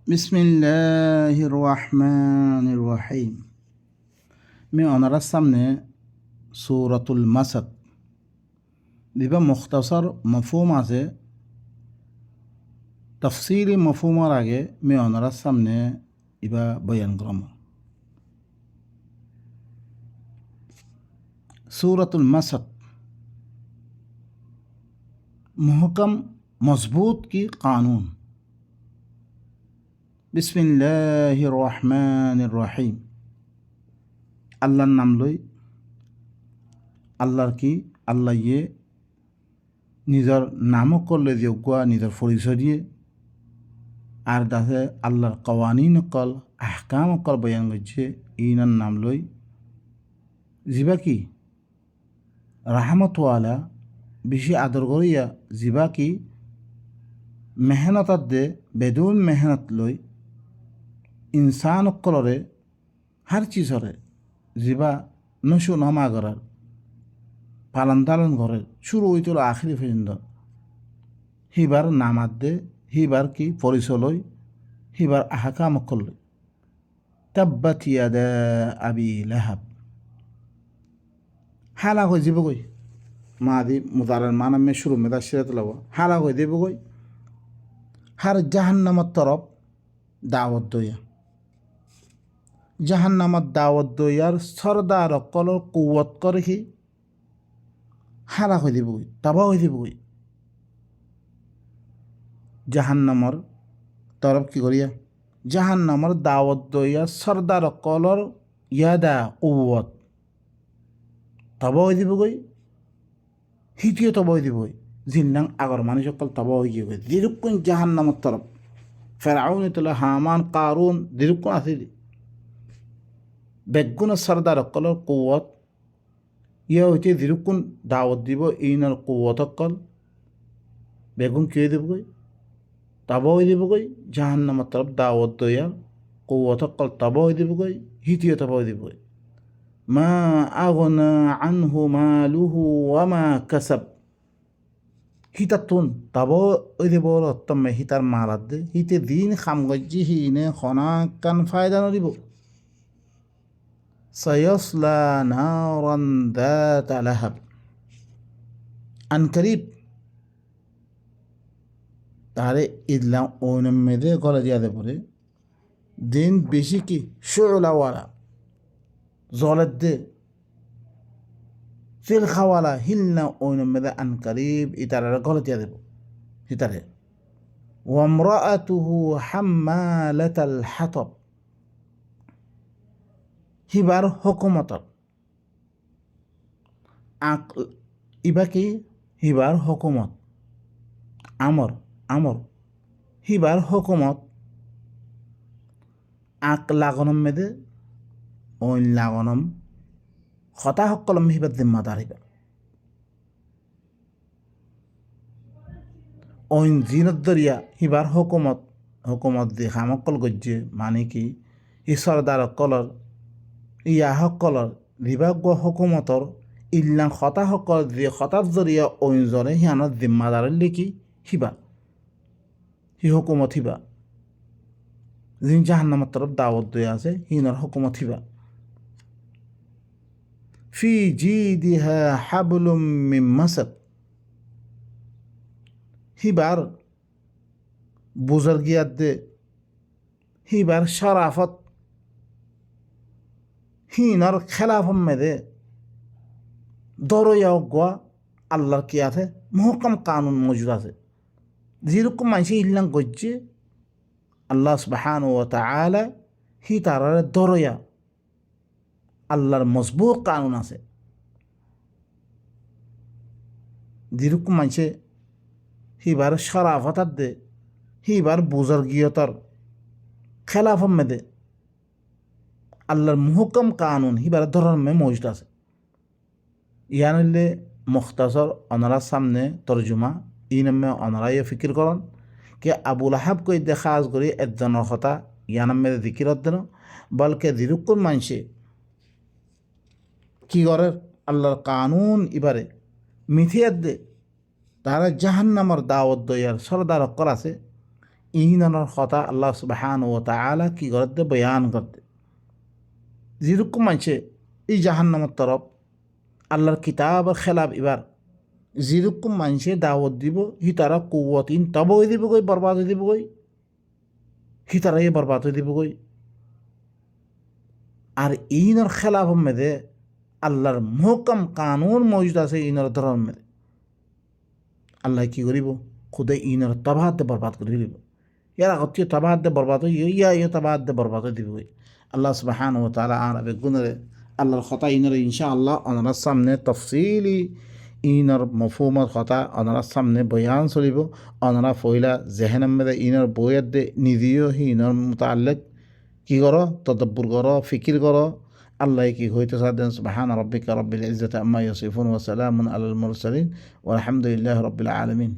বিসমিল্লাহির রহমানির রহিম। আমি ওনার সামনে সূরাতুল মাসাদ দিবা মুখতাসর মফহুম আছে। তফসিলি মফহুমের আগে আমি ওনার সামনে ইবা বয়ান করম। সূরাতুল মাসাদ মুহকম মজবूत की कानून। বিসমিল্লাহির রহমানির রহিম। আল্লাহর নাম লই। আল্লাহর কি আল্লাহ ইয়ে নিজের নামও করলে যোগ্য নিজের পরিচয় দিয়ে আর দাসে আল্লাহর কওয়ানিন অকল আহকাম অকল বয়ান করছে ইনার নাম লই। জিবা কি রাহমতওয়ালা বেশি আদর করিয়া জিবা কি মেহনতার দে বেদুন মেহনত লই ইনসান অকলরে হার চিজরে জিবা নশু নমা করার পালন তালন ঘরের শুরু হইতল আখিরি পর্যন্ত হিবার নামাদ দে হিবার কি পরিচয় লই হিবার আহকাম অকল লই। তাব্বাত ইয়াদা আবি লাহাব হালা হয়ে যাব গই মাদি মুদারের মানামে শুরু মেদা সিরাত লব হালা হয়ে দেব গই হার জাহান্নামত তরফ দাওয়াত দইয়া জাহান্নামত দাওয়াত দইয়ার সরদার অকলর কুয়ত করে কি হালা হয়ে দেব গই তাবা হয়ে দেব গই জাহান্নামর তরফ কি করিয়া জাহান্নামর দাওয়াত দইয়া সরদার অকলর ইয়াদা কুয়ত তাবা হয়ে দিব গই হিটিও তবা হয়ে দিব গই জিন্নাং আগর মানুষ অকল তবা হয়ে গিয়ে গই দিরুক্ষণ জাহান্নামর তরফ ফেরাউন তোলা হামান কারুন দিরুক্ষণ আছে বেগুন সরদার অকলর কুয়ত ইয়া হইতে দিরুক্ষণ দাওয়াত দিব ইনার কুয়ত অকল বেগুন কে দিব গই তাবা হয়ে দিব গই জাহান্নামর তরফ দাওয়াত দইয়া কুয়ত অকল তাবা হয়ে দিব গই হিটিও তবা হয়ে দিব গই মা আগনা আনহু মালুহু ওয়া মা কাসাব হিতাতুন তাব ওই দেব অত্তমে হিতার মালাদ দে হিতে দিন খামগজ্জি হিনে খনা কান ফায়দা নদিব সয়সলা নারান দাতা লাহাব আনকরিব তারে ইদলাম ওনমেদে গলা দিয়া দে পরে দিন বেশি কি শুলাওয়ালা জলের দে ফিল খাওয়ালা হিলনা ওনমেদে আনকরিব ইতারার গলা দিয়া দেব হিতারে ওয়ামরাআতুহু হাম্মালাতাল হাতাব হিবার হুকুমতর ইবা কি হিবার হুকুমত আমর হিবার হুকুমত আক লাগনম মেদে ওইন লাগনম হতা সকলম হিবার জিম্মাদার হিবা ওইন জিনত দরিয়া হিবার হুকুমত দি খামকল গজ্জে মানে কি ঈশ্বরদার অকলর ইয়া সকলর বিভাগ হুকুমতর ইল্লা হতা সকল যে হতার জরিয়া অঞ্জনে সিয়ানত জিম্মাদারের লিখি হিবা হি হুকুমত হিবা যিনি জাহান্নামত তরফ দাওয়াত দিয়ে আছে হিনর হুকুমত হিবা ফি জিদিহা হাবলুম মিন মাসাদ হিবার বুজুর্গিয়াত দে হিবার শরাফত হিনর খেলাফম মেদে দরয়া গোয়া আল্লাহর কি আছে মহকম কানুন মজুদ আছে যেরকম মানুষ ইল্লাং গজ্জে আল্লাহ সুবহানাহু ওয়া তাআলা হি তারার দরয়া আল্লাহর মজবুত কানুন আছে যেরকম মানুষে হিবার শরাফতার দে হিবার বুজুর্গিয়তর খেলাফম মেদে আল্লাহর মুহকম কানুন হিবার ধর্মে মজুদ আছে ইয়ানলে মুখতাসর অনারার সামনে তরজুমা ইনামে অনারাই ফিকির করন কে আবু লাহাব কই দেখা আজ করি একজনের কথা ইয়ানামে দিকিরত দেন বলকে দিরুকুন মানুষে কি করে আল্লাহর কানুন ইবারে মিথিয়াত দে তারা জাহান্নামর দাওয়াত দয়ার সরদার অক্কর আছে ইনার কথা আল্লাহ সুবহানাহু ওয়া তাআলা কি করতে বয়ান করতে যেরকম মানছে এই জাহান্নামের তরফ আল্লাহর কিতাবের খেলাফ এবার যেরকম মানুষে দাওয়াত দিব হি তারা কুয়াত ইন তব হয়ে দিব গই বরবাদ হয়ে দিব গই হি তারা বরবাদ হয়ে দিব গই আর ইনর খেলাফ মেদে আল্লাহর মহকম কানুন মজুদ আছে ইনর ধরন মেদে আল্লাহ কি করিব খুদে ইনর তবাহাত দে বরবাদ করে দিব ইয়ার আগত তবাহাত দে বরবাদ হয়ে ইয়া তবাহাত দে বরবাদ হয়ে দিব গই আল্লাহ সুবহানাহু ওয়া তাআলা আর বেগুনরে আল্লাহর কথা ইনর ইনশাআল্লাহ ওনার সামনে তফসিলি ইনর মফহুমর কথা ওনার সামনে বয়ান চলিব ওনারা ফইলা জেহেনের মেদে ইনর বইয়ের দে নিদিও হি ইনর মুতাআল্লিক কি করো তদব্বুর করো ফিকির করো আল্লাহ কি হইতে সাদেন সুবহান রাব্বিকা রাব্বিল ইজ্জাতি আম্মা ইয়াসিফুন ওয়া সালামুন আলাল মুরসালিন ওয়া আলহামদুলিল্লাহি রাব্বিল আলামিন।